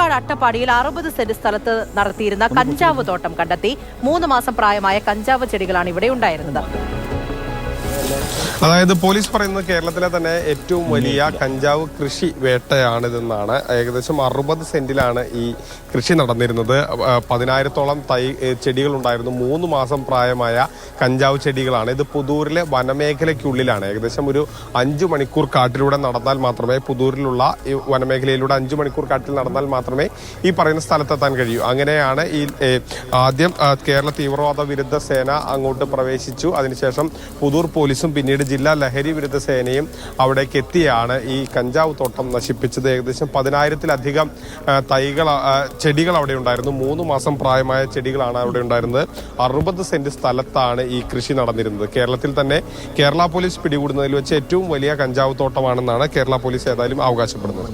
പാലക്കാട് അട്ടപ്പാടിയിൽ 60 സെന്റ് സ്ഥലത്ത് നടത്തിയിരുന്ന കഞ്ചാവ് തോട്ടം കണ്ടെത്തി. 3 മാസം പ്രായമായ കഞ്ചാവ് ചെടികളാണ് ഇവിടെ ഉണ്ടായിരുന്നത്. അതായത് പോലീസ് പറയുന്നത് കേരളത്തിലെ തന്നെ ഏറ്റവും വലിയ കഞ്ചാവ് കൃഷി വേട്ടയാണിതെന്നാണ്. ഏകദേശം 60 സെന്റിലാണ് ഈ കൃഷി നടന്നിരുന്നത്. 10,000-ഓളം ചെടികൾ ഉണ്ടായിരുന്നു. 3 മാസം പ്രായമായ കഞ്ചാവ് ചെടികളാണ്. ഇത് പുതൂരിലെ വനമേഖലയ്ക്കുള്ളിലാണ്. ഏകദേശം ഒരു 5 മണിക്കൂർ കാട്ടിലൂടെ നടന്നാൽ മാത്രമേ, പുതൂരിലുള്ള ഈ വനമേഖലയിലൂടെ 5 മണിക്കൂർ കാട്ടിൽ നടന്നാൽ മാത്രമേ ഈ പറയുന്ന സ്ഥലത്തെത്താൻ കഴിയൂ. അങ്ങനെയാണ് ഈ ആദ്യം കേരള തീവ്രവാദ വിരുദ്ധ സേന അങ്ങോട്ട് പ്രവേശിച്ചു. അതിനുശേഷം പുതൂർ പോലീസും പിന്നീട് ജില്ലാ ലഹരി വിരുദ്ധ സേനയും അവിടേക്ക് എത്തിയാണ് ഈ കഞ്ചാവ് തോട്ടം നശിപ്പിച്ചത്. ഏകദേശം 10,000-ലധികം ചെടികൾ അവിടെ ഉണ്ടായിരുന്നു. 3 മാസം പ്രായമായ ചെടികളാണ് അവിടെ ഉണ്ടായിരുന്നത്. 60 സെന്റ് സ്ഥലത്താണ് ഈ കൃഷി നടന്നിരുന്നത്. കേരളത്തിൽ തന്നെ കേരള പോലീസ് പിടികൂടുന്നതിൽ വെച്ച് ഏറ്റവും വലിയ കഞ്ചാവ് തോട്ടമാണെന്നാണ് കേരള പോലീസ് ഏതായാലും അവകാശപ്പെടുന്നത്.